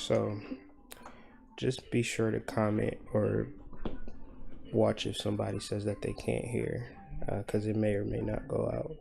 So just be sure to comment or watch if somebody says that they can't hear, because it may or may not go out.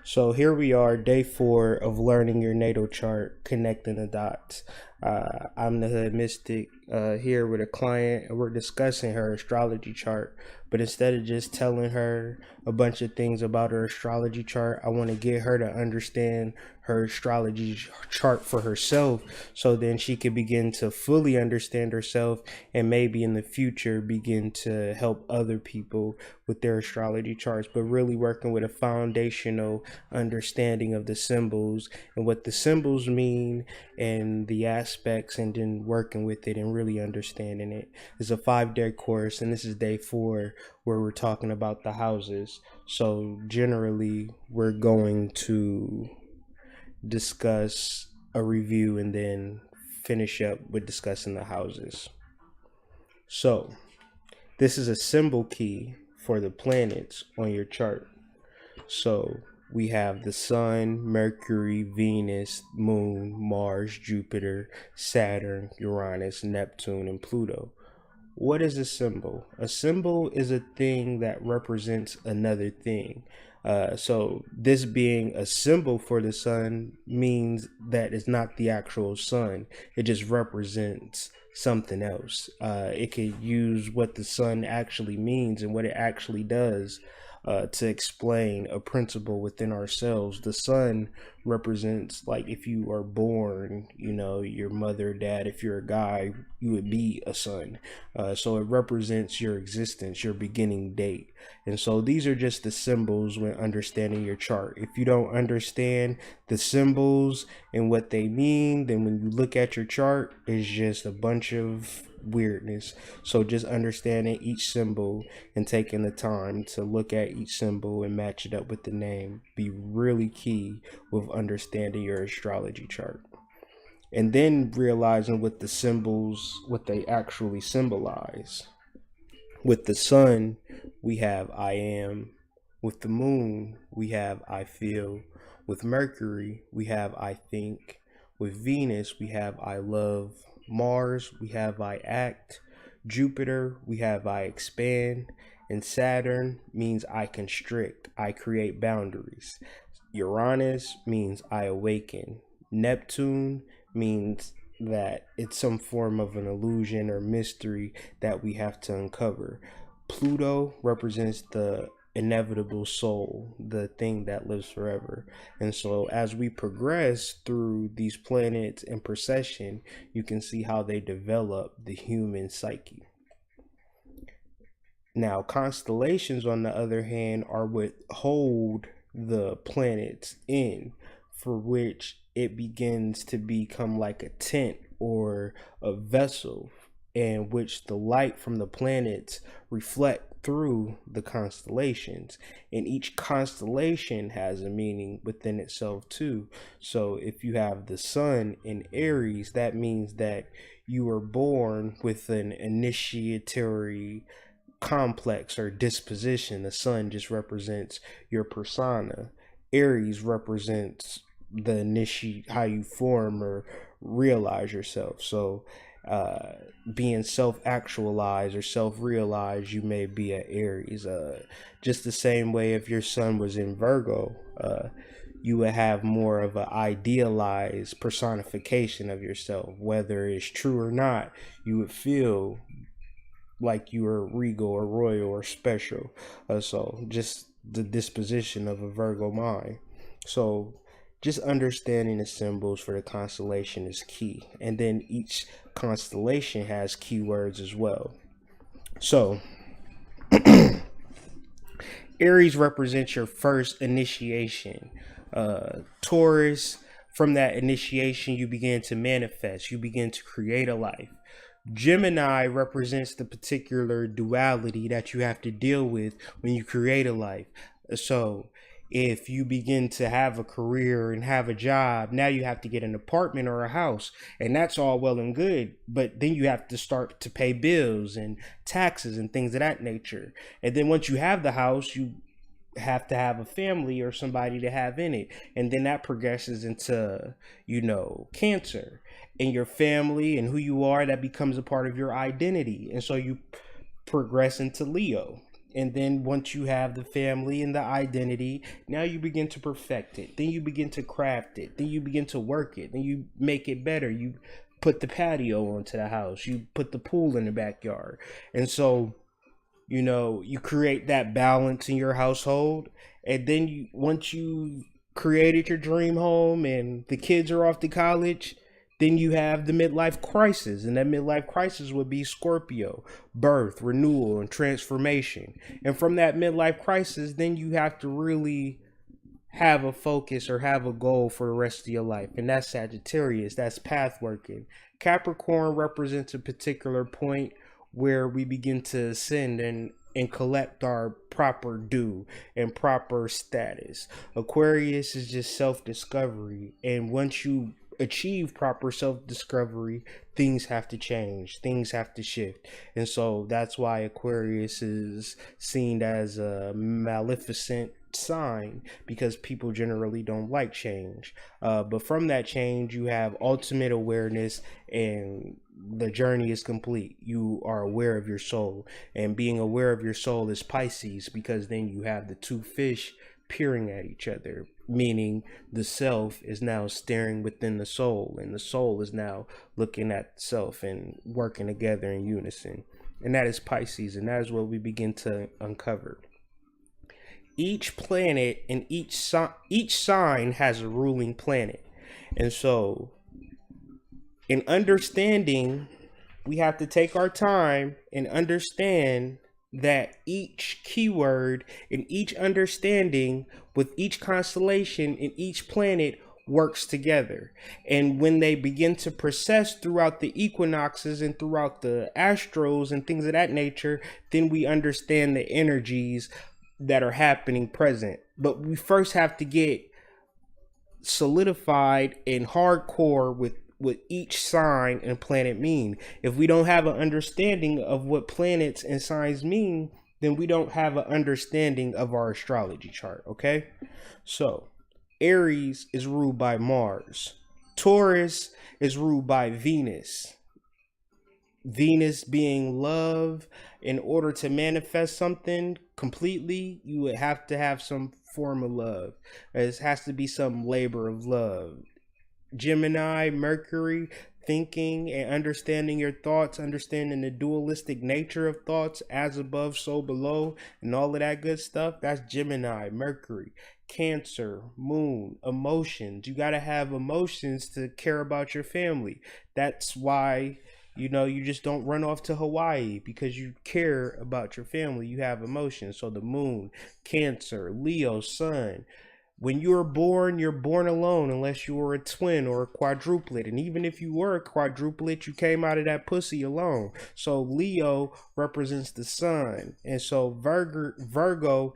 So here we are, day 4 of learning your natal chart, connecting the dots. I'm the mystic here with a client, and we're discussing her astrology chart. But instead of just telling her a bunch of things about her astrology chart, I want to get her to understand her astrology chart for herself, so then she can begin to fully understand herself and maybe in the future begin to help other people with their astrology charts, but really working with a foundational understanding of the symbols and what the symbols mean and the aspects, and then working with it and really understanding it. It's a 5-day course, and this is day 4 where we're talking about the houses. So generally we're going to discuss a review and then finish up with discussing the houses. So this is a symbol key for the planets on your chart. So we have the Sun, Mercury, Venus, Moon, Mars, Jupiter, Saturn, Uranus, Neptune, and Pluto. What is a symbol? A symbol is a thing that represents another thing. So this being a symbol for the sun means that it's not the actual sun. It just represents something else. It could use what the sun actually means and what it actually does to explain a principle within ourselves. The sun represents, like, if you are born, your mother, dad. If you're a guy, you would be a son. So it represents your existence, your beginning date. And so these are just the symbols when understanding your chart. If you don't understand the symbols and what they mean, then when you look at your chart, it's just a bunch of weirdness. So just understanding each symbol and taking the time to look at each symbol and match it up with the name be really key with understanding your astrology chart. And then realizing what the symbols, what they actually symbolize. With the sun, we have I am. With the moon, we have I feel. With Mercury, we have I think. With Venus, we have I love. Mars, we have I act. Jupiter, we have I expand. And Saturn means I constrict, I create boundaries. Uranus means I awaken. Neptune means that it's some form of an illusion or mystery that we have to uncover. Pluto represents the inevitable soul, the thing that lives forever. And so as we progress through these planets in procession, you can see how they develop the human psyche. Now, constellations, on the other hand, are what hold the planets in, for which it begins to become like a tent or a vessel in which the light from the planets reflect through the constellations, and each constellation has a meaning within itself too. So if you have the sun in Aries, that means that you were born with an initiatory complex or disposition. The sun just represents your persona. Aries represents the initiate, how you form or realize yourself. So being self-actualized or self-realized, you may be an Aries. Just the same way, if your sun was in Virgo, you would have more of an idealized personification of yourself. Whether it's true or not, you would feel like you are regal or royal or special. So just the disposition of a Virgo mind. So just understanding the symbols for the constellation is key. And then each constellation has keywords as well. So Aries represents your first initiation. Taurus, from that initiation, you begin to manifest, you begin to create a life. Gemini represents the particular duality that you have to deal with when you create a life. So if you begin to have a career and have a job, now you have to get an apartment or a house, and that's all well and good, but then you have to start to pay bills and taxes and things of that nature. And then once you have the house, you have to have a family or somebody to have in it. And then that progresses into, Cancer. And your family and who you are, that becomes a part of your identity. And so you progress into Leo. And then once you have the family and the identity, now you begin to perfect it. Then you begin to craft it. Then you begin to work it. Then you make it better. You put the patio onto the house. You put the pool in the backyard. And so, you create that balance in your household. And then once you created your dream home and the kids are off to college, then you have the midlife crisis, and that midlife crisis would be Scorpio, birth, renewal, and transformation. And from that midlife crisis, then you have to really have a focus or have a goal for the rest of your life. And that's Sagittarius, that's path working. Capricorn represents a particular point where we begin to ascend and collect our proper due and proper status. Aquarius is just self-discovery, and once you achieve proper self-discovery, things have to change, things have to shift. And so that's why Aquarius is seen as a maleficent sign, because people generally don't like change. But from that change, you have ultimate awareness, and the journey is complete. You are aware of your soul, and being aware of your soul is Pisces, because then you have the two fish peering at each other, meaning the self is now staring within the soul, and the soul is now looking at the self and working together in unison. And that is Pisces, and that is what we begin to uncover. Each planet and each sign has a ruling planet. And so in understanding, we have to take our time and understand that each keyword and each understanding with each constellation and each planet works together. And when they begin to process throughout the equinoxes and throughout the astros and things of that nature, then we understand the energies that are happening present. But we first have to get solidified and hardcore with what each sign and planet mean. If we don't have an understanding of what planets and signs mean, then we don't have an understanding of our astrology chart, okay? So, Aries is ruled by Mars. Taurus is ruled by Venus. Venus being love. In order to manifest something completely, you would have to have some form of love. It has to be some labor of love. Gemini, Mercury, thinking and understanding your thoughts, understanding the dualistic nature of thoughts, as above, so below, and all of that good stuff. That's Gemini, Mercury. Cancer, Moon, emotions. You got to have emotions to care about your family. That's why, you just don't run off to Hawaii, because you care about your family. You have emotions. So the Moon, Cancer, Leo, Sun. When you're born alone, unless you were a twin or a quadruplet. And even if you were a quadruplet, you came out of that pussy alone. So Leo represents the sun. And so Virgo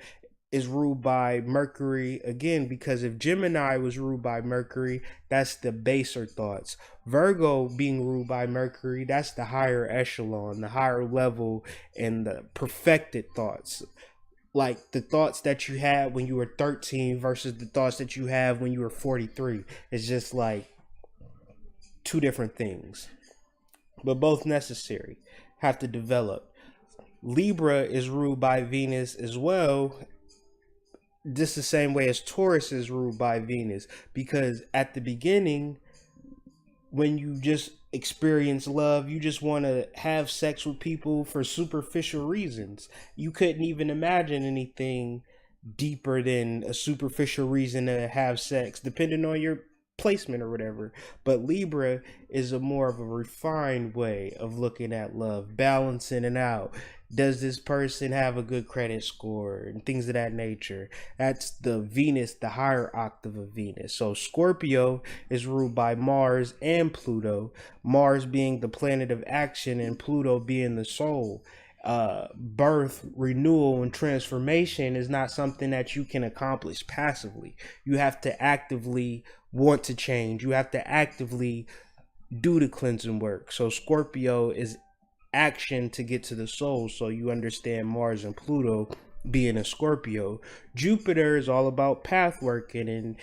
is ruled by Mercury again, because if Gemini was ruled by Mercury, that's the baser thoughts. Virgo being ruled by Mercury, that's the higher echelon, the higher level, and the perfected thoughts. Like the thoughts that you had when you were 13 versus the thoughts that you have when you were 43. It's just like two different things, but both necessary, have to develop. Libra is ruled by Venus as well, just the same way as Taurus is ruled by Venus, because at the beginning, when you just experience love, you just want to have sex with people for superficial reasons. You couldn't even imagine anything deeper than a superficial reason to have sex, depending on your placement or whatever. But Libra is a more of a refined way of looking at love, balancing it out. Does this person have a good credit score and things of that nature? That's the Venus, the higher octave of Venus. So Scorpio is ruled by Mars and Pluto. Mars being the planet of action and Pluto being the soul. Birth, renewal, and transformation is not something that you can accomplish passively. You have to actively want to change. You have to actively do the cleansing work. So Scorpio is action to get to the soul. So you understand Mars and Pluto being a Scorpio. Jupiter is all about path working, and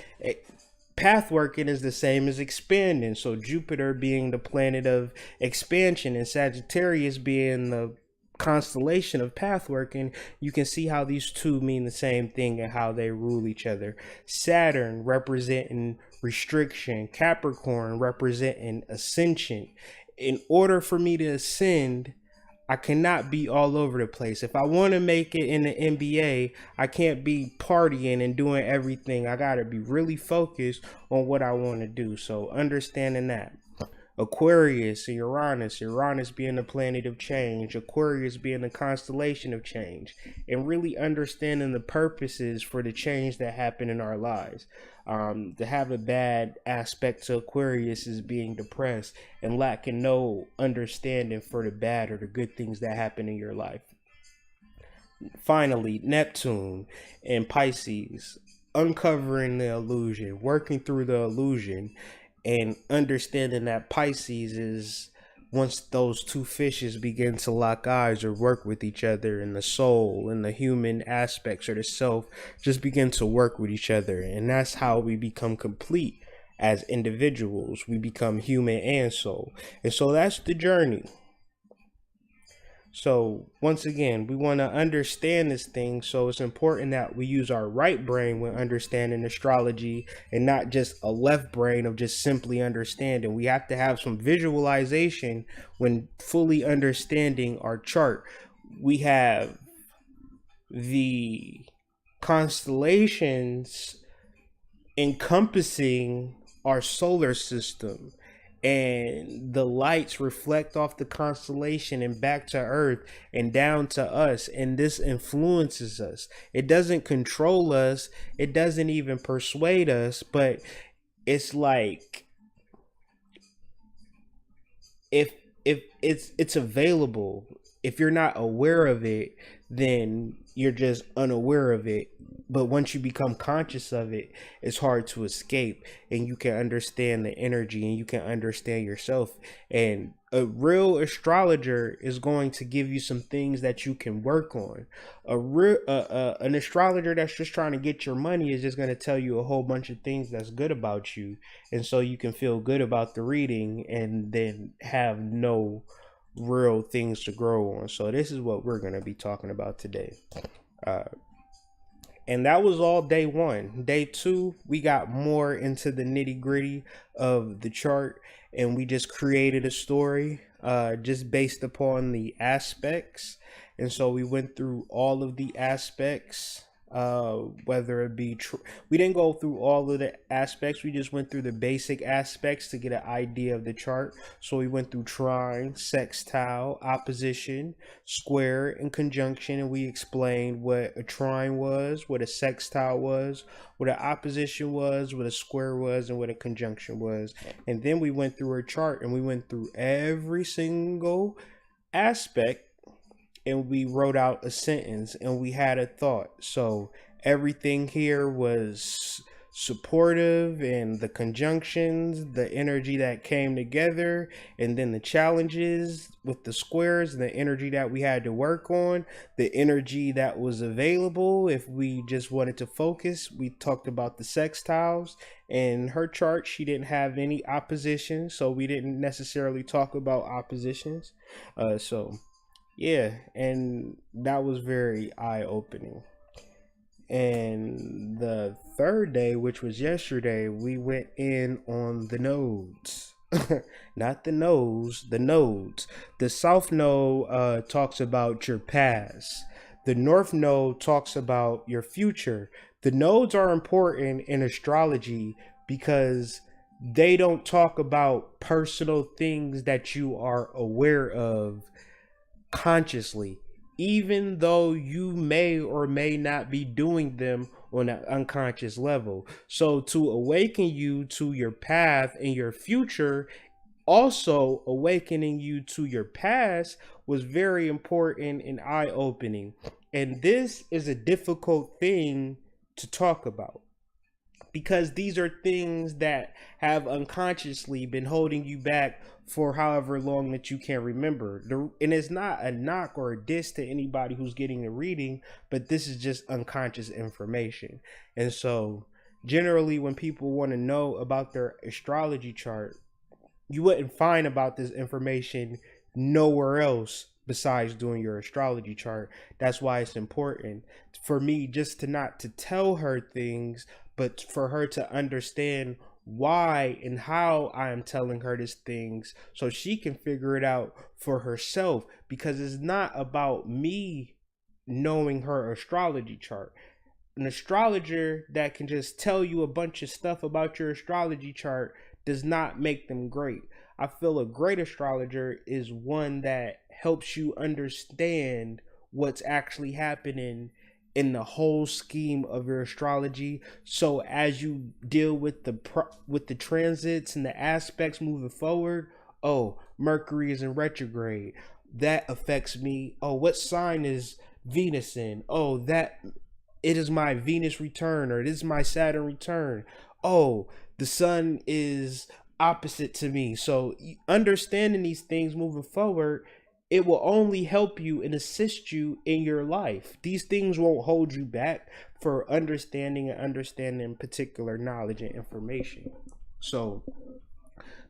path working is the same as expanding. So Jupiter being the planet of expansion and Sagittarius being the constellation of path working, you can see how these two mean the same thing and how they rule each other. Saturn representing restriction, Capricorn representing ascension. In order for me to ascend, I cannot be all over the place. If I want to make it in the NBA, I can't be partying and doing everything. I got to be really focused on what I want to do. So understanding that. Aquarius and Uranus being the planet of change, Aquarius being the constellation of change, and really understanding the purposes for the change that happen in our lives. To have a bad aspect to Aquarius is being depressed and lacking no understanding for the bad or the good things that happen in your life. Finally, Neptune and Pisces, uncovering the illusion, working through the illusion, and understanding that Pisces is once those two fishes begin to lock eyes or work with each other, and the soul and the human aspects or the self just begin to work with each other. And that's how we become complete as individuals. We become human and soul. And so that's the journey. So once again, we want to understand this thing. So it's important that we use our right brain when understanding astrology and not just a left brain of just simply understanding. We have to have some visualization when fully understanding our chart. We have the constellations encompassing our solar system, and the lights reflect off the constellation and back to earth and down to us, and this influences us. It doesn't control us, it doesn't even persuade us, but it's like if it's available. If you're not aware of it, then you're just unaware of it. But once you become conscious of it, it's hard to escape, and you can understand the energy and you can understand yourself. And a real astrologer is going to give you some things that you can work on. An astrologer that's just trying to get your money is just going to tell you a whole bunch of things that's good about you, and so you can feel good about the reading and then have no real things to grow on. So this is what we're going to be talking about today. And that was all day one. Day two, we got more into the nitty gritty of the chart, and we just created a story just based upon the aspects. And so we went through all of the aspects, whether it be we didn't go through all of the aspects, we just went through the basic aspects to get an idea of the chart. So we went through trine, sextile, opposition, square, and conjunction, and we explained what a trine was, what a sextile was, what an opposition was, what a square was, and what a conjunction was. And then we went through a chart and we went through every single aspect, and we wrote out a sentence and we had a thought. So everything here was supportive, and the conjunctions, the energy that came together, and then the challenges with the squares, the energy that we had to work on, the energy that was available if we just wanted to focus. We talked about the sextiles. In her chart, she didn't have any opposition, so we didn't necessarily talk about oppositions. Yeah, and that was very eye-opening. And the third day, which was yesterday, we went in on the nodes. Not the nose, the nodes. The south node talks about your past. The north node talks about your future. The nodes are important in astrology because they don't talk about personal things that you are aware of consciously, even though you may or may not be doing them on an unconscious level. So to awaken you to your path and your future, also awakening you to your past, was very important and eye-opening. And this is a difficult thing to talk about. because these are things that have unconsciously been holding you back for however long that you can remember. And it's not a knock or a diss to anybody who's getting the reading, but this is just unconscious information. And so, generally, when people want to know about their astrology chart, you wouldn't find about this information nowhere else besides doing your astrology chart. That's why it's important for me just to not to tell her things, but for her to understand why and how I am telling her these things so she can figure it out for herself, because it's not about me knowing her astrology chart. An astrologer that can just tell you a bunch of stuff about your astrology chart does not make them great. I feel a great astrologer is one that helps you understand what's actually happening in the whole scheme of your astrology. So as you deal with the transits and the aspects moving forward, oh, Mercury is in retrograde. That affects me. Oh, what sign is Venus in? Oh, that it is my Venus return, or it is my Saturn return. Oh, the sun is opposite to me. So understanding these things moving forward, it will only help you and assist you in your life. These things won't hold you back for understanding particular knowledge and information. So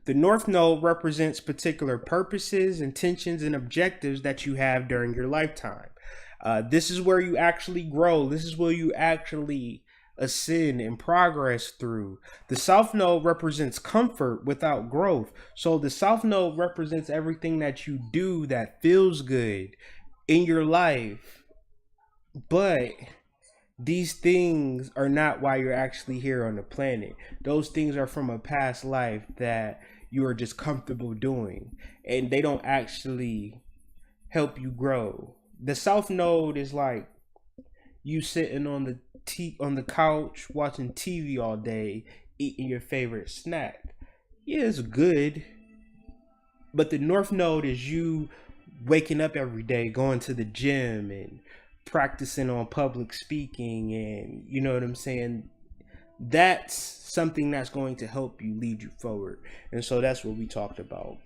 the North Node represents particular purposes, intentions, and objectives that you have during your lifetime. This is where you actually grow. This is where you actually ascend and progress through. The South Node represents comfort without growth. So the South Node represents everything that you do that feels good in your life. But these things are not why you're actually here on the planet. Those things are from a past life that you are just comfortable doing, and they don't actually help you grow. The South Node is like you sitting on the couch watching TV all day, eating your favorite snack. Yeah, it's good, but the North Node is you waking up every day, going to the gym and practicing on public speaking, and you know what I'm saying. That's something that's going to help you lead you forward, and so that's what we talked about.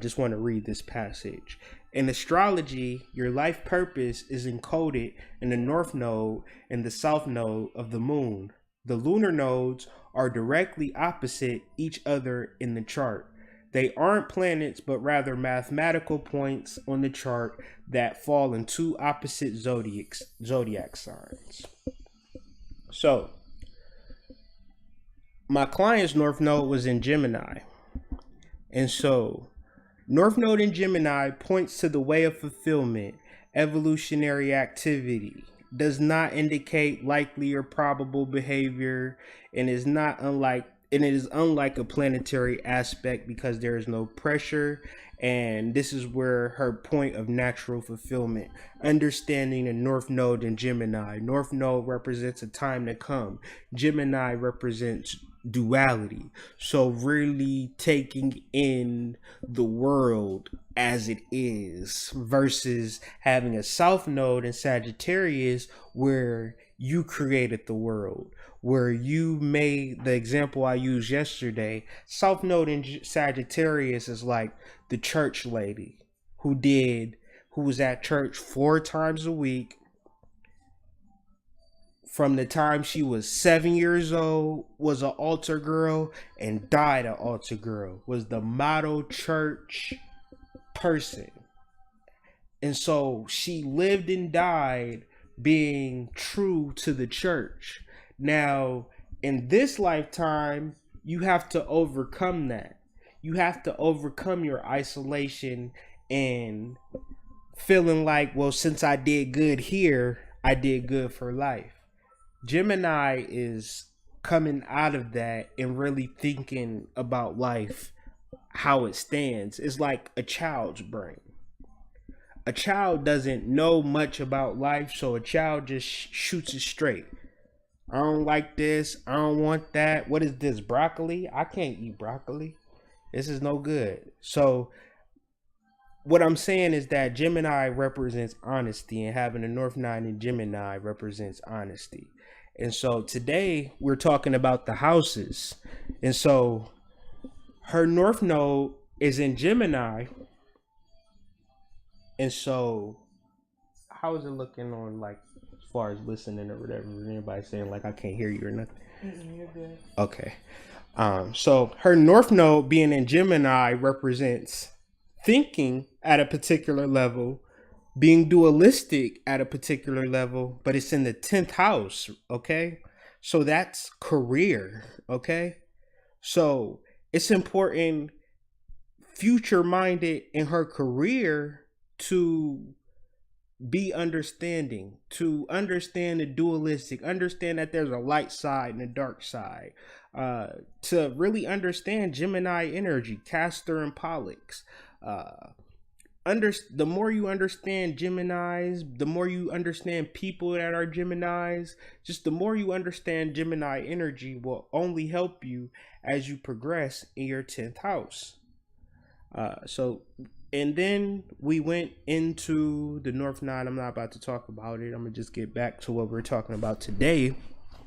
Just want to read this passage. In astrology, your life purpose is encoded in the North Node and the South Node of the Moon. The lunar nodes are directly opposite each other in the chart. They aren't planets, but rather mathematical points on the chart that fall in two opposite zodiac signs. So, my client's North Node was in Gemini. And so, North Node in Gemini points to the way of fulfillment, evolutionary activity, does not indicate likely or probable behavior, and it is unlike a planetary aspect because there is no pressure, and this is where her point of natural fulfillment. Understanding the North Node in Gemini. North Node represents a time to come. Gemini represents duality. So really taking in the world as it is versus having a South Node in Sagittarius where you created the world, where you made the example I used yesterday. South Node in Sagittarius is like the church lady who was at church 4 times a week from the time she was 7 years old, was an altar girl, and died an altar girl, was the model church person. And so she lived and died being true to the church. Now, in this lifetime, you have to overcome that. You have to overcome your isolation and feeling like, well, since I did good here, I did good for life. Gemini is coming out of that and really thinking about life, how it stands. It's like a child's brain. A child doesn't know much about life, so a child just shoots it straight. I don't like this. I don't want that. What is this? Broccoli? I can't eat broccoli. This is no good. So what I'm saying is that Gemini represents honesty, and having a North Node in Gemini represents honesty. And so today we're talking about the houses. And so her north node is in Gemini. And so how is it looking on, like, as far as listening or whatever? Anybody saying like I can't hear you or nothing? You're good. Okay. So her north node being in Gemini represents thinking at a particular level, being dualistic at a particular level, but it's in the 10th house, okay? So that's career, okay? So it's important, future minded in her career, to be understanding, to understand the dualistic, understand that there's a light side and a dark side, to really understand Gemini energy, Castor and Pollux. The more you understand Geminis, the more you understand people that are Geminis, just the more you understand Gemini energy will only help you as you progress in your 10th house. So, and then we went into the North Node. I'm not about to talk about it. I'm gonna just get back to what we're talking about today.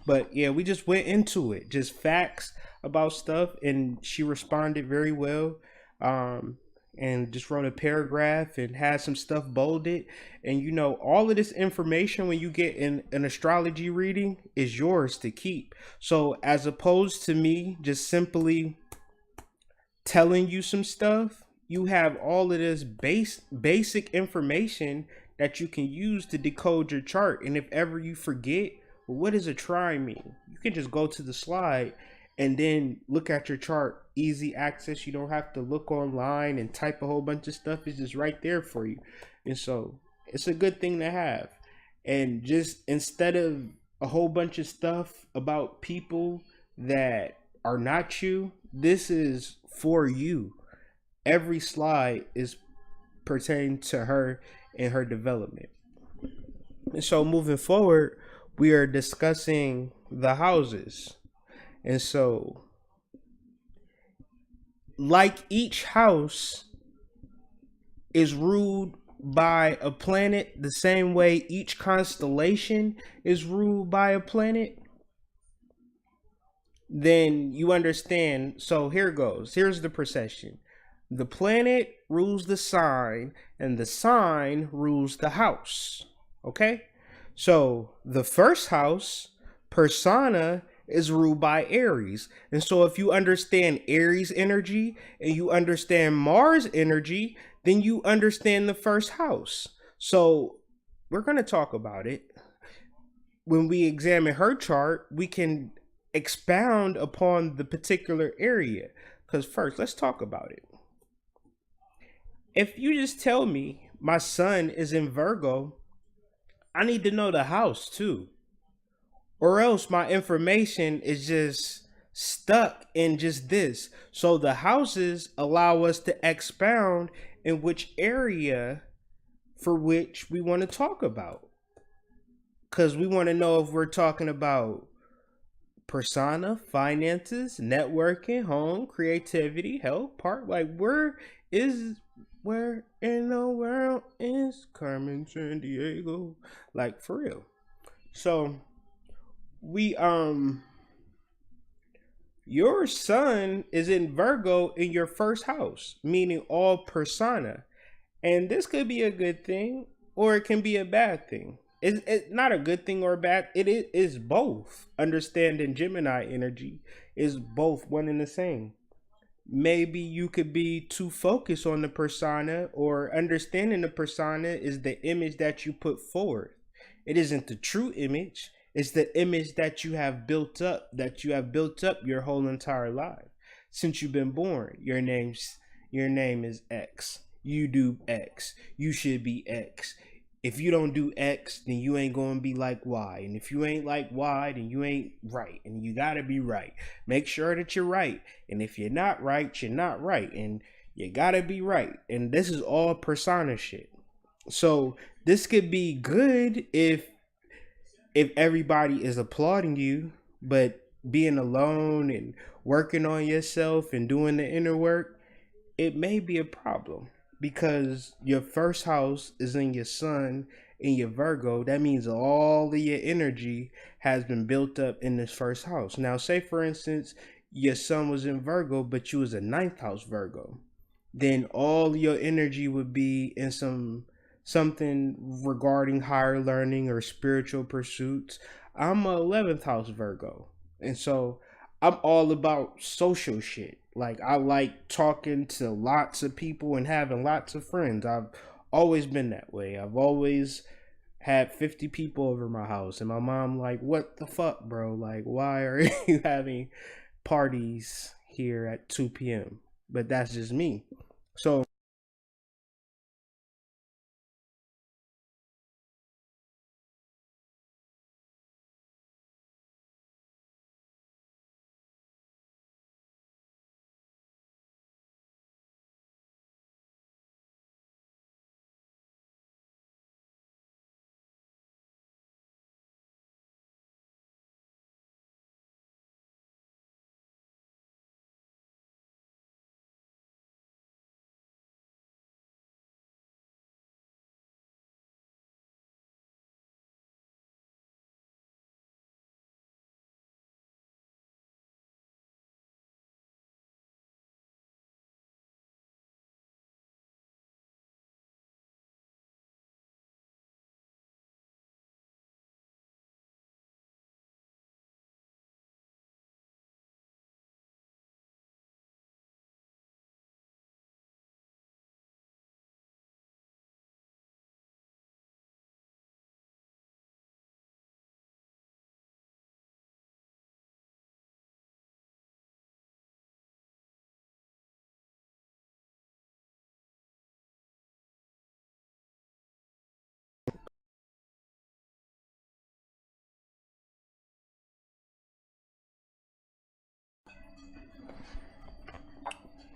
But yeah, we just went into it, just facts about stuff, and she responded very well. Um, and just wrote a paragraph and had some stuff bolded. And you know, all of this information when you get in an astrology reading is yours to keep. So as opposed to me just simply telling you some stuff, you have all of this basic information that you can use to decode your chart. And if ever you forget, well, what does a trine mean? You can just go to the slide and then look at your chart. Easy access. You don't have to look online and type a whole bunch of stuff. It's just right there for you. And so it's a good thing to have. And just instead of a whole bunch of stuff about people that are not you, this is for you. Every slide is pertaining to her and her development. And so moving forward, we are discussing the houses. And so, like each house is ruled by a planet, the same way each constellation is ruled by a planet, then you understand. So here goes. Here's the procession. The planet rules the sign, and the sign rules the house. Okay? So the first house, persona, is ruled by Aries. And so if you understand Aries energy and you understand Mars energy, then you understand the first house. So we're going to talk about it. When we examine her chart, we can expound upon the particular area. Because first, let's talk about it. If you just tell me my sun is in Virgo, I need to know the house too. Or else my information is just stuck in just this. So the houses allow us to expound in which area for which we want to talk about. Because we want to know if we're talking about persona, finances, networking, home, creativity, health, part. Like, where in the world is Carmen Sandiego? Like, for real. So we your sun is in Virgo in your first house, meaning all persona. And this could be a good thing or it can be a bad thing. It's not a good thing or bad. It is both. Understanding Gemini energy is both one and the same. Maybe you could be too focused on the persona, or understanding the persona is the image that you put forward. It isn't the true image. It's the image that you have built up your whole entire life. Since you've been born, your name is X. You do X. You should be X. If you don't do X, then you ain't gonna be like Y. And if you ain't like Y, then you ain't right. And you gotta be right. Make sure that you're right. And if you're not right, you're not right. And you gotta be right. And this is all persona shit. So this could be good if everybody is applauding you, but being alone and working on yourself and doing the inner work, it may be a problem because your first house is in your sun in your Virgo, that means all of your energy has been built up in this first house. Now, say for instance, your sun was in Virgo, but you was a ninth house Virgo, then all your energy would be in something regarding higher learning or spiritual pursuits. I'm a 11th house Virgo, and so I'm all about social shit. Like, I like talking to lots of people and having lots of friends. I've always been that way. I've always had 50 people over my house, and my mom like, what the fuck, bro? Like, why are you having parties here at 2 p.m.? But that's just me. So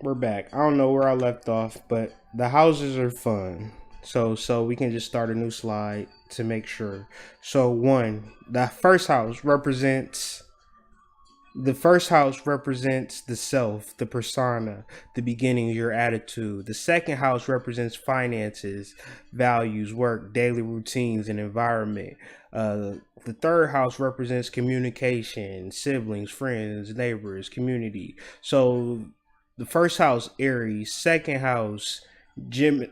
we're back. I don't know where I left off, but the houses are fun. So we can just start a new slide to make sure. So one, the first house represents the self, the persona, the beginning, your attitude. The second house represents finances, values, work, daily routines, and environment. The third house represents communication, siblings, friends, neighbors, community. So the first house, Aries. Second house, Gem.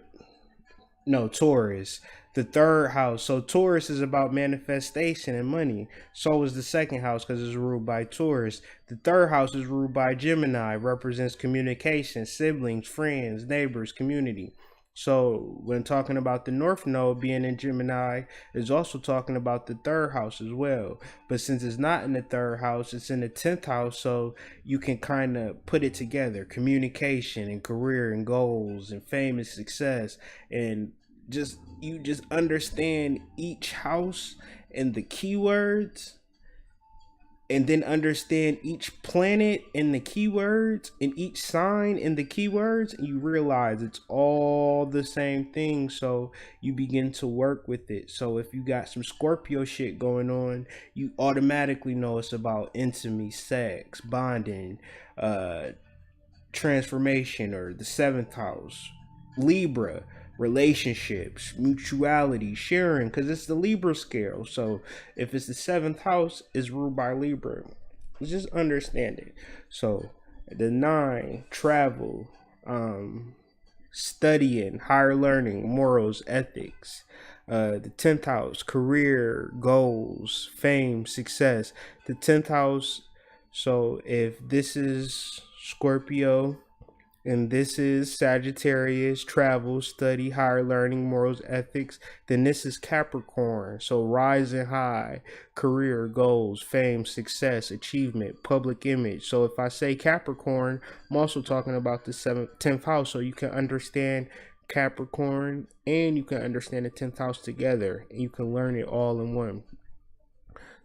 No, Taurus. The third house. So Taurus is about manifestation and money. So is the second house because it's ruled by Taurus. The third house is ruled by Gemini, represents communication, siblings, friends, neighbors, community. So when talking about the North Node being in Gemini, is also talking about the third house as well. But since it's not in the third house, it's in the 10th house. So you can kind of put it together: communication and career and goals and fame and success, and just you just understand each house and the keywords, and then understand each planet and the keywords and each sign and the keywords, and you realize it's all the same thing. So you begin to work with it. So if you got some Scorpio shit going on, you automatically know it's about intimacy, sex, bonding, uh transformation, or the seventh house. Libra, relationships, mutuality, sharing, because it's the Libra scale. So if it's the seventh house, is ruled by Libra. Just understand it. So the nine, travel, studying, higher learning, morals, ethics. The 10th house, career, goals, fame, success. The 10th house, so if this is Scorpio and this is Sagittarius, travel, study, higher learning, morals, ethics, then this is Capricorn. So rising high, career, goals, fame, success, achievement, public image. So if I say Capricorn, I'm also talking about the 10th house, so you can understand Capricorn and you can understand the 10th house together, and you can learn it all in one.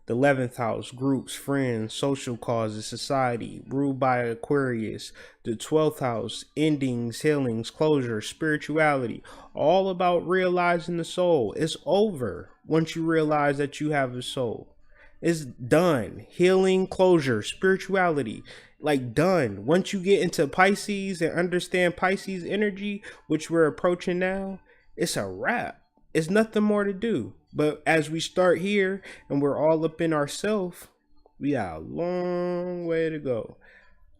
The 11th house, groups, friends, social causes, society, ruled by Aquarius. The 12th house, endings, healings, closure, spirituality, all about realizing the soul. It's over once you realize that you have a soul. It's done. Healing, closure, spirituality, like done. Once you get into Pisces and understand Pisces energy, which we're approaching now, it's a wrap. it's nothing more to do. But as we start here and we're all up in ourself, we got a long way to go.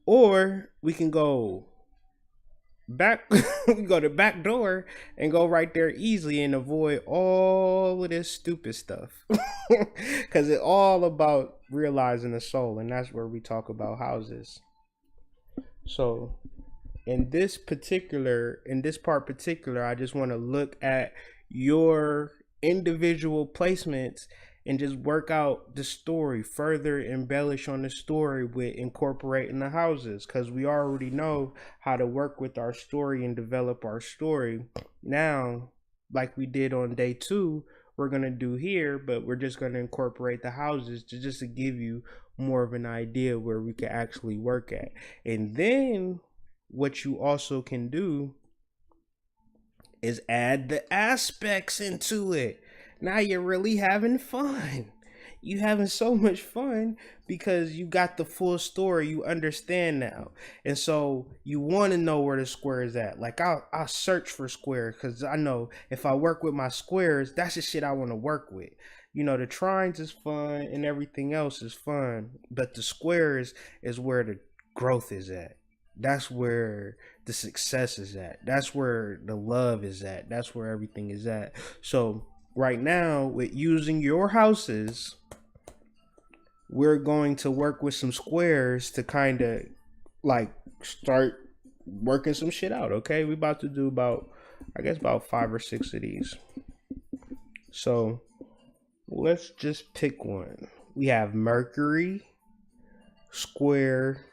Or we can go back we go to back door and go right there easily and avoid all of this stupid stuff. Because it's all about realizing the soul, and that's where we talk about houses. So in this part particular, I just want to look at your individual placements and just work out the story, further embellish on the story with incorporating the houses, because we already know how to work with our story and develop our story. Now, like we did on day 2, we're going to do here, but we're just going to incorporate the houses to just to give you more of an idea where we can actually work at. And then what you also can do is add the aspects into it. Now you're really having fun. You having so much fun because you got the full story. You understand now, and so you want to know where the square is at. Like I'll search for squares because I know if I work with my squares, that's the shit I want to work with. You know, the trines is fun and everything else is fun, but the squares is where the growth is at. That's where the success is at. That's where the love is at. That's where everything is at. So right now, with using your houses, we're going to work with some squares to kind of like start working some shit out. Okay, we about to do about, I guess, about 5 or 6 of these. So let's just pick one. We have Mercury square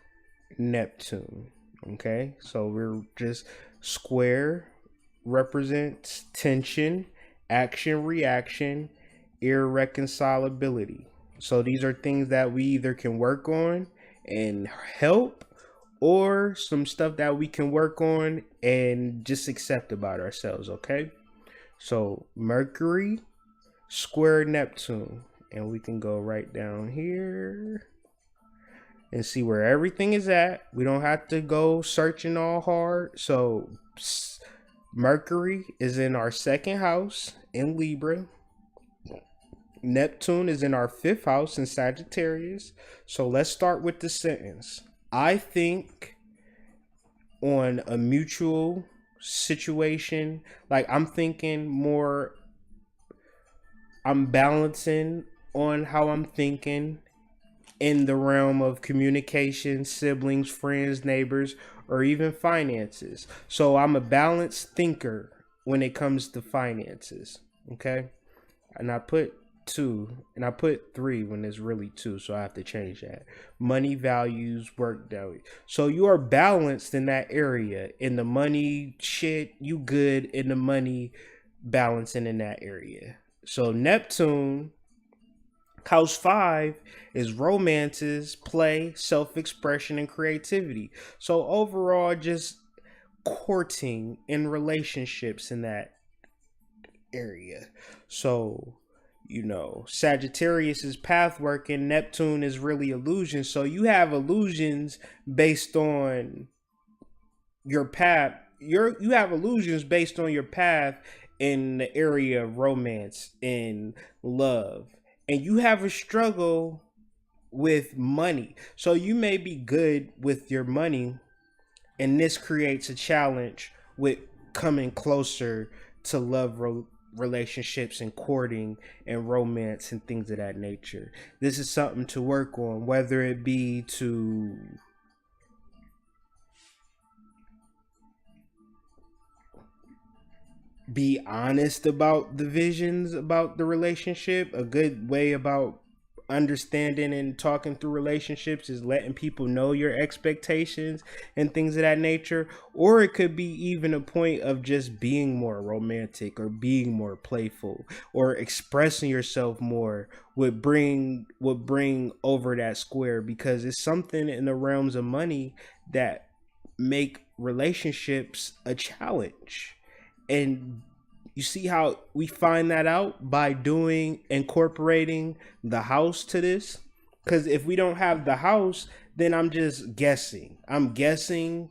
Neptune. Okay, so we're just square represents tension, action, reaction, irreconcilability. So these are things that we either can work on and help, or some stuff that we can work on and just accept about ourselves. Okay, so Mercury square Neptune, and we can go right down here and see where everything is at. We don't have to go searching all hard. So Mercury is in our 2nd house in Libra. Neptune is in our 5th house in Sagittarius. So let's start with the sentence. I think on a mutual situation, like I'm thinking more, I'm balancing on how I'm thinking in the realm of communication, siblings, friends, neighbors, or even finances. So I'm a balanced thinker when it comes to finances. Okay. And I put 2 and I put 3 when it's really 2. So I have to change that. Money, values, work value. So you are balanced in that area. In the money shit, you good. In the money, balancing in that area. So Neptune, house 5 is romances, play, self-expression, and creativity. So overall, just courting in relationships in that area. So, you know, Sagittarius is path work and Neptune is really illusion. So you have illusions based on your path. You have illusions based on your path in the area of romance and love. And you have a struggle with money. So you may be good with your money, and this creates a challenge with coming closer to love relationships and courting and romance and things of that nature. This is something to work on, whether it be to be honest about the visions about the relationship. A good way about understanding and talking through relationships is letting people know your expectations and things of that nature. Or it could be even a point of just being more romantic or being more playful or expressing yourself more would bring over that square, because it's something in the realms of money that make relationships a challenge. And you see how we find that out by incorporating the house to this? Because if we don't have the house, then I'm just guessing. I'm guessing,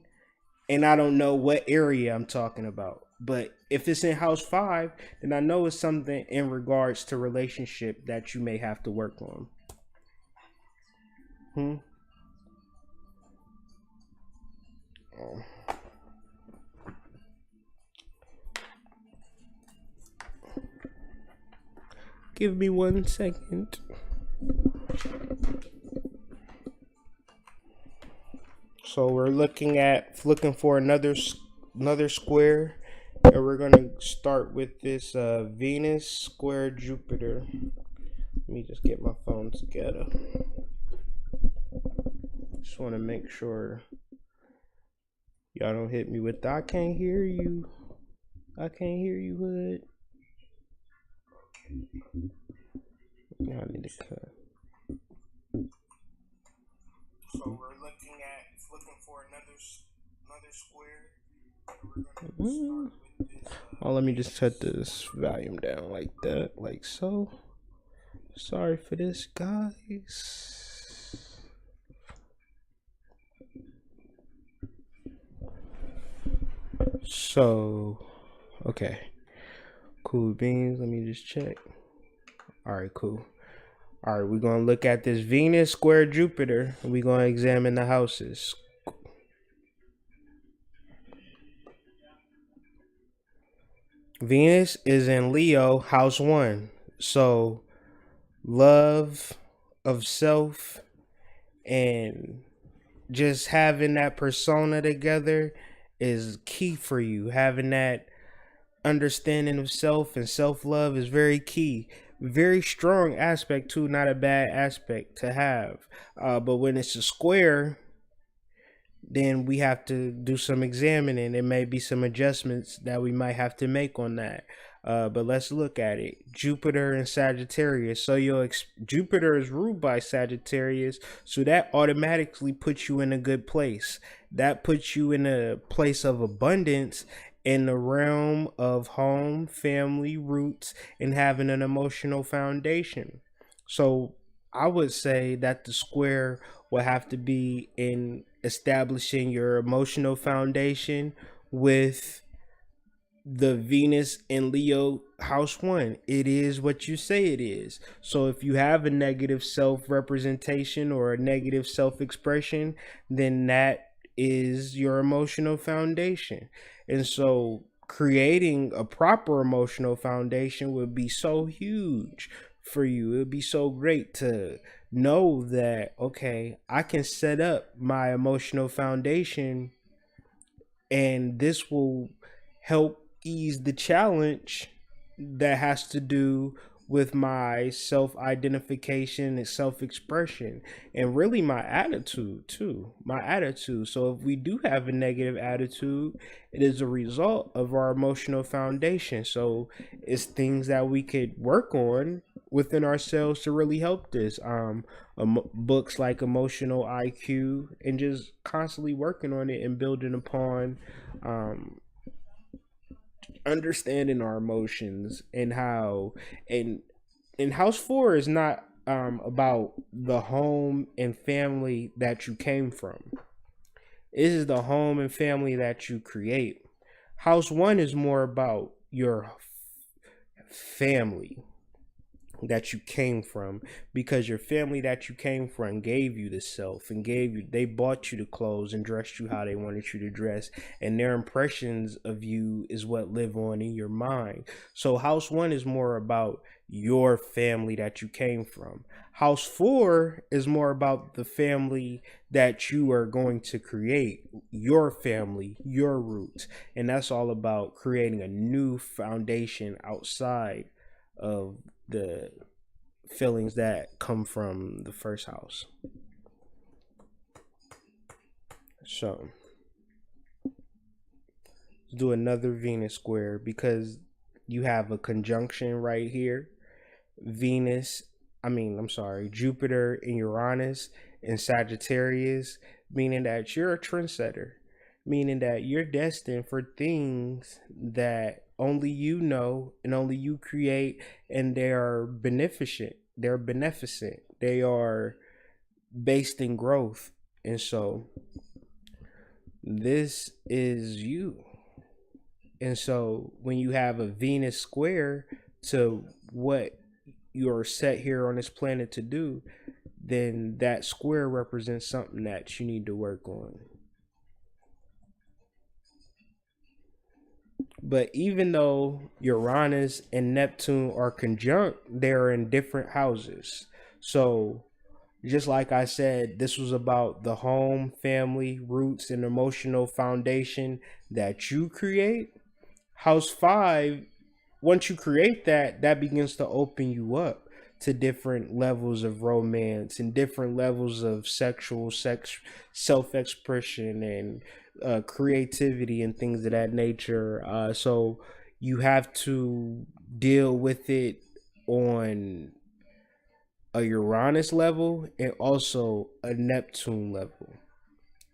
and I don't know what area I'm talking about. But if it's in house 5, then I know it's something in regards to relationship that you may have to work on. Hmm. Oh. Give me 1 second. So we're looking for another square, and we're gonna start with this Venus square Jupiter. Let me just get my phone together. Just want to make sure y'all don't hit me with the, I can't hear you. I can't hear you, hood. Y'all need to cut. So we're looking for another square. Oh, let me just set this volume down like that, like so. Sorry for this, guys. So, okay. Cool beans. Let me just check. All right, cool. All right, we're going to look at this Venus square Jupiter. We're going to examine the houses. Venus is in Leo, house 1. So, love of self and just having that persona together is key for you. Having that understanding of self and self-love is very key. Very strong aspect too, not a bad aspect to have. But when it's a square, then we have to do some examining. There may be some adjustments that we might have to make on that. But let's look at it. Jupiter and Sagittarius. So Jupiter is ruled by Sagittarius, so that automatically puts you in a good place. That puts you in a place of abundance in the realm of home, family, roots, and having an emotional foundation. So I would say that the square will have to be in establishing your emotional foundation with the Venus and Leo house 1. It is what you say it is. So if you have a negative self representation or a negative self expression, then that is your emotional foundation. And so creating a proper emotional foundation would be so huge for you. It would be so great to know that, okay, I can set up my emotional foundation, and this will help ease the challenge that has to do with my self identification and self expression, and really my attitude too. My attitude. So, if we do have a negative attitude, it is a result of our emotional foundation. So, it's things that we could work on within ourselves to really help this. Books like Emotional IQ, and just constantly working on it and building upon um, understanding our emotions and how and house 4 is not about the home and family that you came from. This is the home and family that you create. House 1 is more about your family that you came from, because your family that you came from gave you the self and they bought you the clothes and dressed you how they wanted you to dress, and their impressions of you is what live on in your mind. So house 1 is more about your family that you came from. House 4 is more about the family that you are going to create, your family, your roots, and that's all about creating a new foundation outside of the feelings that come from the first house. So let's do another Venus square, because you have a conjunction right here. I'm sorry, Jupiter and Uranus in Sagittarius, meaning that you're a trendsetter, meaning that you're destined for things that only you know and only you create, and they are beneficent. They're beneficent. They are based in growth. And so this is you. And so when you have a Venus square to what you're set here on this planet to do, then that square represents something that you need to work on. But even though Uranus and Neptune are conjunct, they're in different houses. So, just like I said, this was about the home, family, roots, and emotional foundation that you create. House five, once you create that, that begins to open you up to different levels of romance and different levels of self-expression and creativity and things of that nature. So you have to deal with it on a Uranus level and also a Neptune level.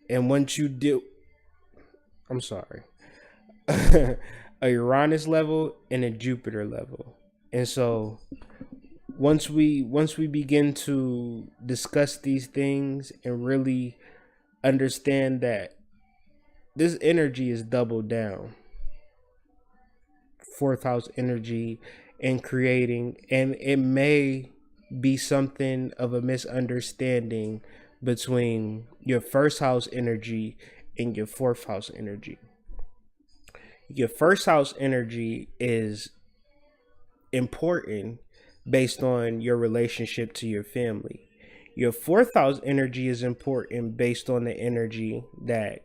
And once you deal, I'm sorry, a Uranus level and a Jupiter level. And so once we begin to discuss these things and really understand that this energy is doubled down, fourth house energy and creating, and it may be something of a misunderstanding between your first house energy and your fourth house energy. Your first house energy is important based on your relationship to your family. Your fourth house energy is important based on the energy that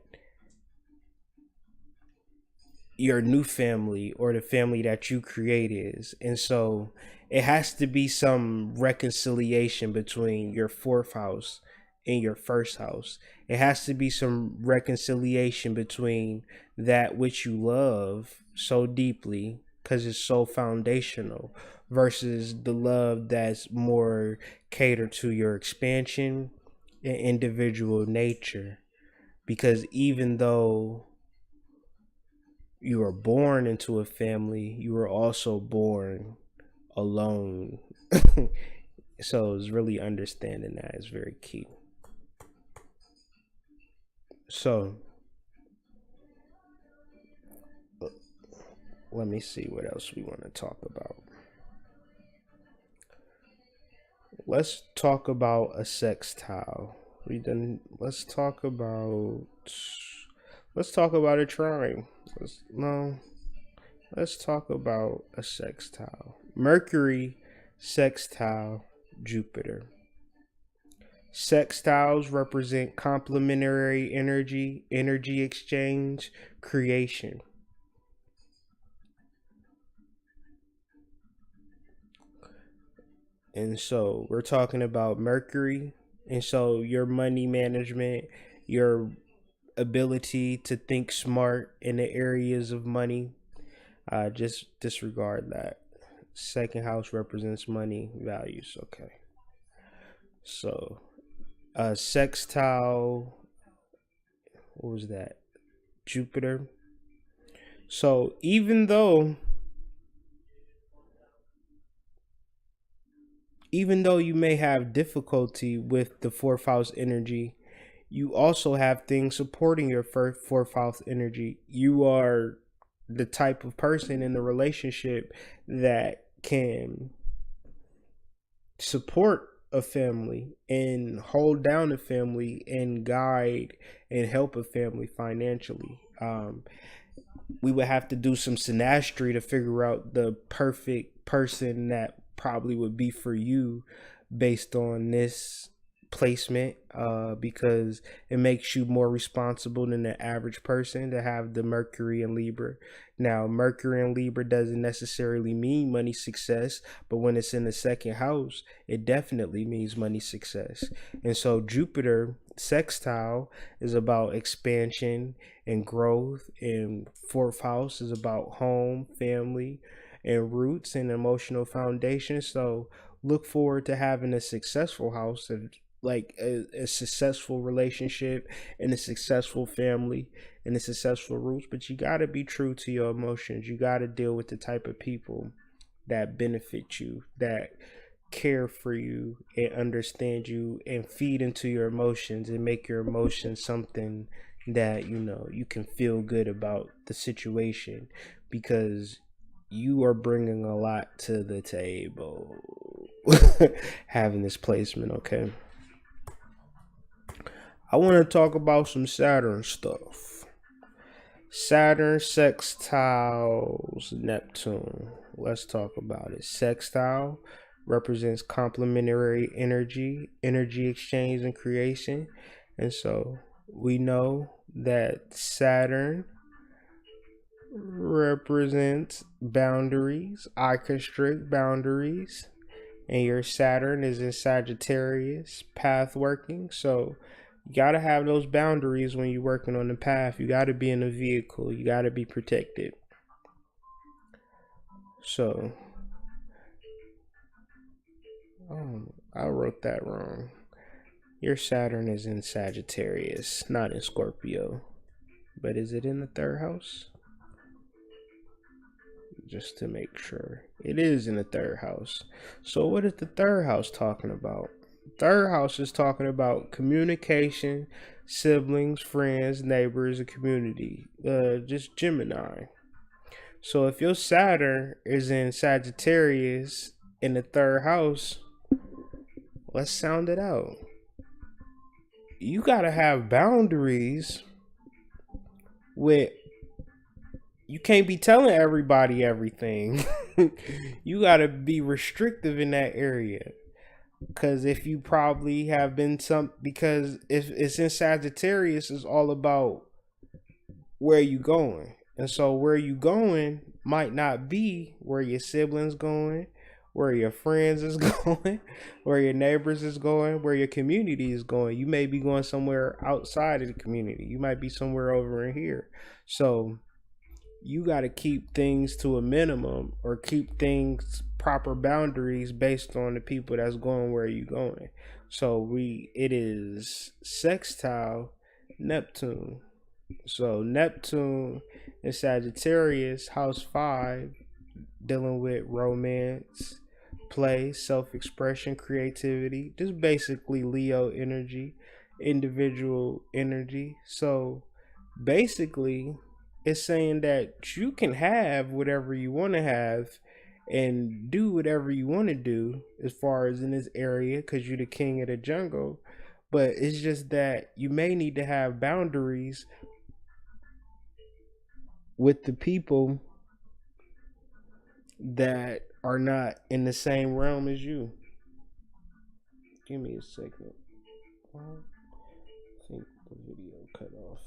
your new family or the family that you create is. And so it has to be some reconciliation between your fourth house and your first house. It has to be some reconciliation between that which you love so deeply because it's so foundational versus the love that's more catered to your expansion and individual nature. Because even though you were born into a family, you were also born alone. So it's really understanding that is very key. So let me see what else we want to talk about. Let's talk about a sextile. We done. Let's talk about a trine. No. Let's talk about a sextile. Mercury sextile Jupiter. Sextiles represent complementary energy, energy exchange, creation. And so we're talking about Mercury. And so your money management, your ability to think smart in the areas of money, just disregard that. Second house represents money values. Okay. So, sextile, what was that? Jupiter. So, even though you may have difficulty with the fourth house energy, you also have things supporting your fourth house energy. You are the type of person in the relationship that can support a family and hold down a family and guide and help a family financially. We would have to do some synastry to figure out the perfect person that probably would be for you based on this placement, because it makes you more responsible than the average person to have the Mercury and Libra. Now, Mercury and Libra doesn't necessarily mean money success, but when it's in the second house, it definitely means money success. And so Jupiter sextile is about expansion and growth, and fourth house is about home, family, and roots and emotional foundation. So look forward to having a successful house and like a successful relationship and a successful family and a successful roots. But you got to be true to your emotions. You got to deal with the type of people that benefit you, that care for you and understand you and feed into your emotions and make your emotions something that you can feel good about the situation, because you are bringing a lot to the table having this placement. Okay, I want to talk about some Saturn stuff. Saturn sextiles Neptune. Let's talk about it. Sextile represents complementary energy exchange and creation. And so we know that Saturn represents boundaries. I constrict boundaries. And your Saturn is in Sagittarius, path working. So you got to have those boundaries when you're working on the path. You got to be in a vehicle. You got to be protected. So, I wrote that wrong. Your Saturn is in Sagittarius, not in Scorpio. But is it in the third house? Just to make sure. It is in the third house. So what is the third house talking about? Third house is talking about communication, siblings, friends, neighbors, and community. Just Gemini. So if your Saturn is in Sagittarius in the third house, let's sound it out. You gotta have boundaries with. You can't be telling everybody everything. You gotta be restrictive in that area. Because if you probably have been because if it's in Sagittarius, it's all about where you going. And so where you going might not be where your siblings going, where your friends is going, where your neighbors is going, where your community is going. You may be going somewhere outside of the community. You might be somewhere over in here. So you got to keep things to a minimum, or keep things proper boundaries based on the people that's going where you going. So it is sextile Neptune. So Neptune in Sagittarius, house 5, dealing with romance, play, self-expression, creativity, just basically Leo energy, individual energy. So basically it's saying that you can have whatever you want to have and do whatever you want to do as far as in this area, because you're the king of the jungle. But it's just that you may need to have boundaries with the people that are not in the same realm as you. Give me a second. I think the video cut off.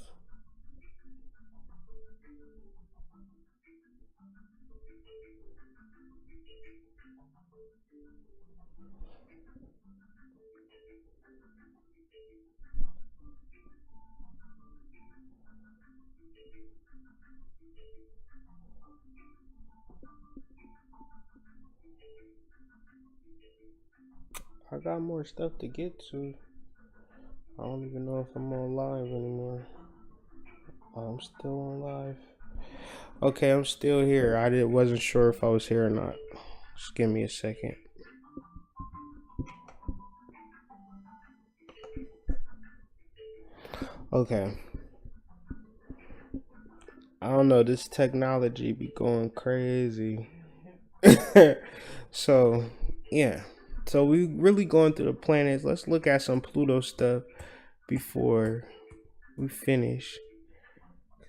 I got more stuff to get to. I don't even know if I'm on live anymore. I'm still on live. Okay, I'm still here. Wasn't sure if I was here or not. Just give me a second. Okay. I don't know. This technology be going crazy. So, yeah. So we really going through the planets. Let's look at some Pluto stuff before we finish.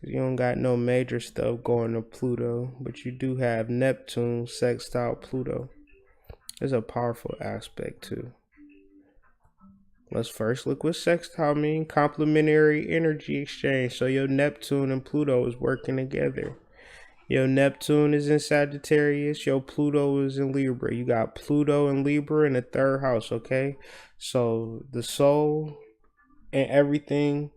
You don't got no major stuff going to Pluto, but you do have Neptune sextile Pluto. There's a powerful aspect too. Let's first look what sextile mean. Complementary energy exchange. So your Neptune and Pluto is working together. Your Neptune is in Sagittarius. Your Pluto is in Libra. You got Pluto and Libra in the third house, okay? So the soul and everything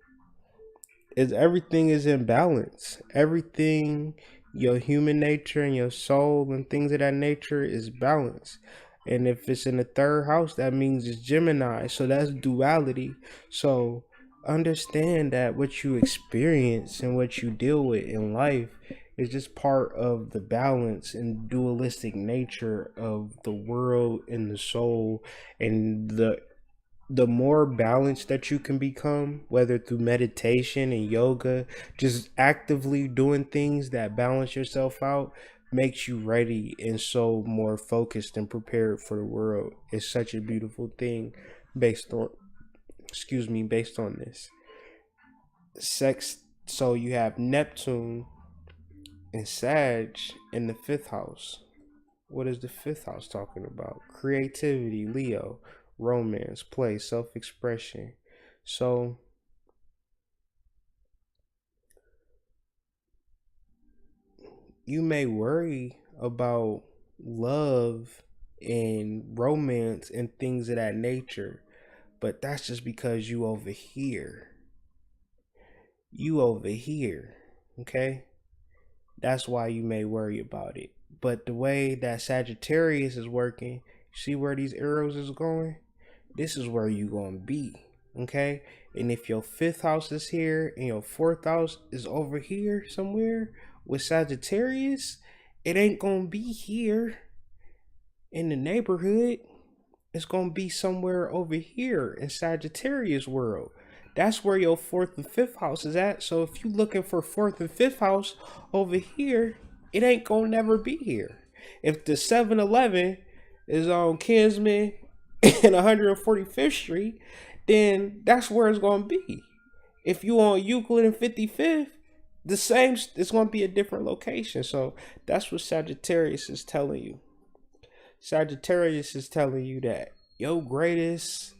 is in balance. Everything, your human nature and your soul and things of that nature is balanced. And if it's in the third house, that means it's Gemini. So that's duality. So understand that what you experience and what you deal with in life is just part of the balance and dualistic nature of the world and the soul and the the more balanced that you can become, whether through meditation and yoga, just actively doing things that balance yourself out, makes you ready and so more focused and prepared for the world. It's such a beautiful thing based on, based on this. Sex, so you have Neptune and Sag in the fifth house. What is the fifth house talking about? Creativity, Leo, romance, play, self expression. So you may worry about love and romance and things of that nature, but that's just because you over here. You over here. Okay? That's why you may worry about it. But the way that Sagittarius is working, see where these arrows is going? This is where you gonna be. Okay? And if your fifth house is here and your fourth house is over here somewhere with Sagittarius, it ain't gonna be here in the neighborhood. It's gonna be somewhere over here in Sagittarius world. That's where your fourth and fifth house is at. So if you looking for fourth and fifth house over here, it ain't gonna never be here. If the 7-Eleven is on Kinsman and 145th Street, then that's where it's gonna be. If you on Euclid and 55th, the same. It's gonna be a different location. So that's what Sagittarius is telling you. Sagittarius is telling you that your greatest,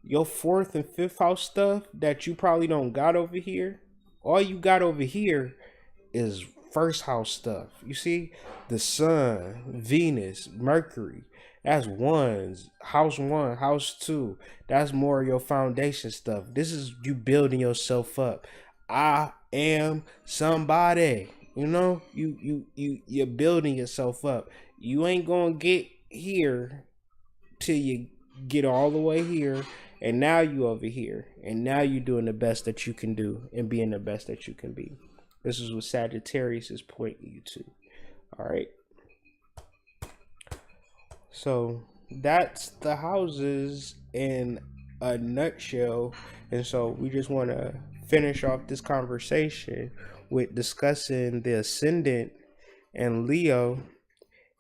your fourth and fifth house stuff that you probably don't got over here, all you got over here is first house stuff. You see, the sun, Venus, Mercury, that's ones. House one, house two. That's more of your foundation stuff. This is you building yourself up. I am somebody. You know, you're building yourself up. You ain't gonna get here till you get all the way here, and now you over here, and now you doing the best that you can do and being the best that you can be. This is what Sagittarius is pointing you to. All right. So that's the houses in a nutshell. And so we just want to finish off this conversation with discussing the ascendant and Leo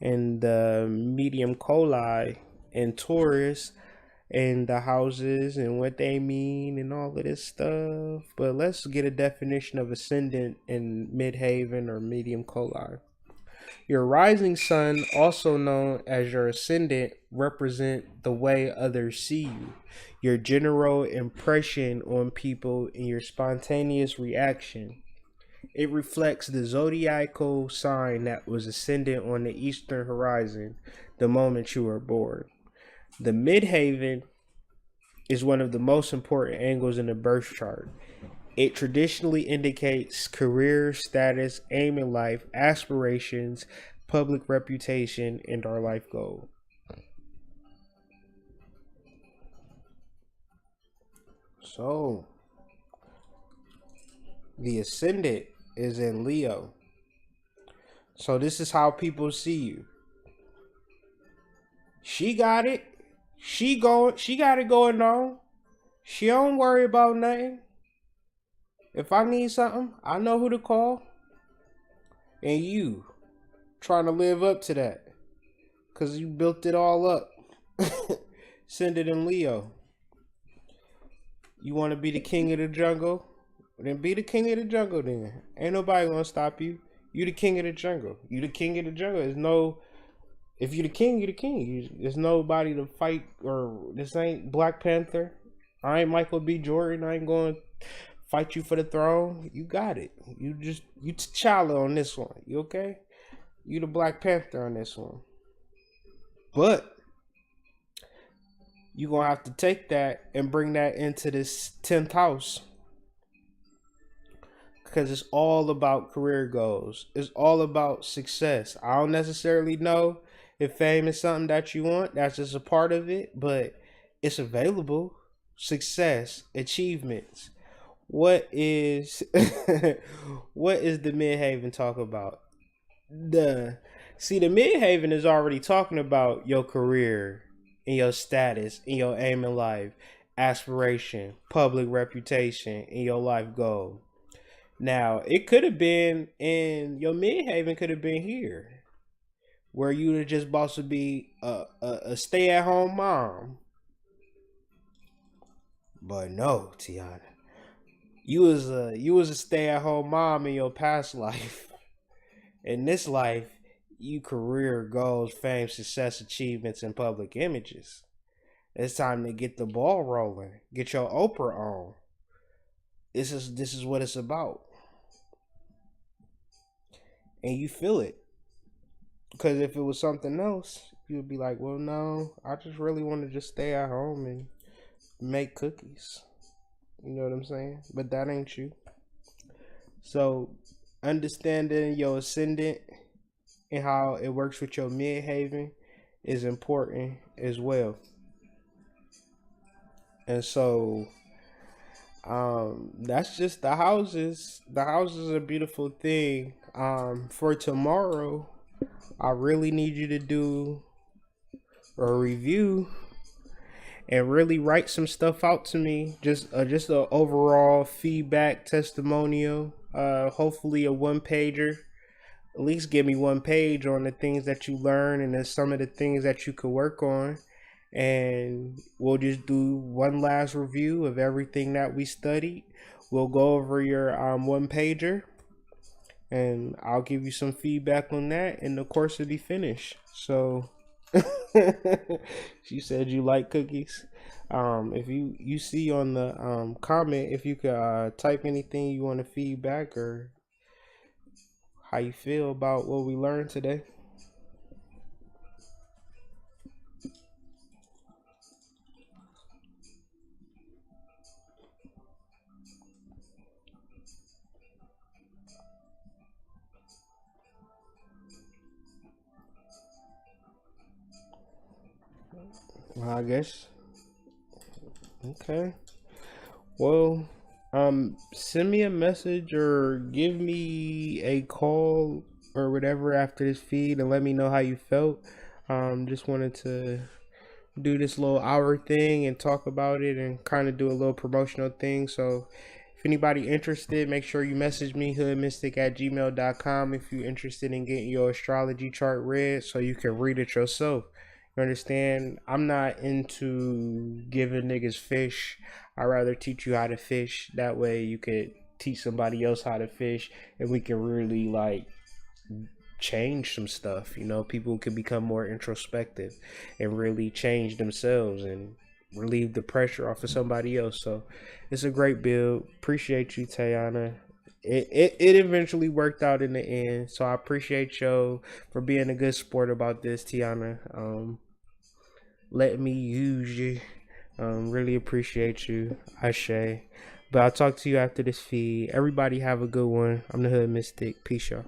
and the medium coli and Taurus and the houses and what they mean and all of this stuff. But let's get a definition of ascendant in midhaven or medium coli. Your rising sun, also known as your ascendant, represent the way others see you, your general impression on people, and your spontaneous reaction. It reflects the zodiacal sign that was ascendant on the eastern horizon the moment you were born. The midhaven is one of the most important angles in the birth chart. It traditionally indicates career status, aim in life, aspirations, public reputation, and our life goal. So, the ascendant is in Leo. So, this is how people see you. She got it. She got it going on. She don't worry about nothing. If I need something, I know who to call. And you trying to live up to that. Cause you built it all up. Send it in Leo. You want to be the king of the jungle? Then be the king of the jungle then. Ain't nobody gonna stop you. You the king of the jungle. You the king of the jungle. There's no, if you the king, you the king. There's nobody to fight, or this ain't Black Panther. I ain't Michael B. Jordan. I ain't going to fight you for the throne. You got it. You T'Challa on this one. You okay? You the Black Panther on this one. But you gonna have to take that and bring that into this 10th house, because it's all about career goals. It's all about success. I don't necessarily know if fame is something that you want. That's just a part of it, but it's available. Success, achievements. What is what is the midhaven talk about? The the midhaven is already talking about your career and your status and your aim in life. aspiration, public reputation, and your life goal. Now, it could have been in your midhaven, could have been here, where you were just supposed to be a stay at home mom. But no, Tiana, you was a stay at home mom in your past life. In this life, you career goals, fame, success, achievements, and public images. It's time to get the ball rolling. Get your Oprah on. This is what it's about, and you feel it. Because if it was something else, you would be like, well, no, I just really want to just stay at home and make cookies. You know what I'm saying? But that ain't you. So, understanding your ascendant and how it works with your midhaven is important as well. And so, that's just the houses. The house is a beautiful thing. For tomorrow, I really need you to do a review and really write some stuff out to me. Just a overall feedback testimonial. Hopefully a one pager. At least give me one page on the things that you learn and then some of the things that you could work on. And we'll just do one last review of everything that we studied. We'll go over your one pager, and I'll give you some feedback on that, and the course will be finished. So, she said you like cookies. If you see on the comment, if you could type anything you want to feedback or how you feel about what we learned today. Well, I guess. Okay. Well, send me a message or give me a call or whatever after this feed and let me know how you felt. Just wanted to do this little hour thing and talk about it and kind of do a little promotional thing. So if anybody interested, make sure you message me, hoodmystic@gmail.com, if you're interested in getting your astrology chart read so you can read it yourself. You understand? I'm not into giving niggas fish. I'd rather teach you how to fish. That way you could teach somebody else how to fish and we can really like change some stuff. People can become more introspective and really change themselves and relieve the pressure off of somebody else. So it's a great build. Appreciate you, Tayana. It eventually worked out in the end. So I appreciate you for being a good sport about this, Tiana. Let me use you. Really appreciate you, Ashe. But I'll talk to you after this feed. Everybody have a good one. I'm the Hood Mystic. Peace, y'all.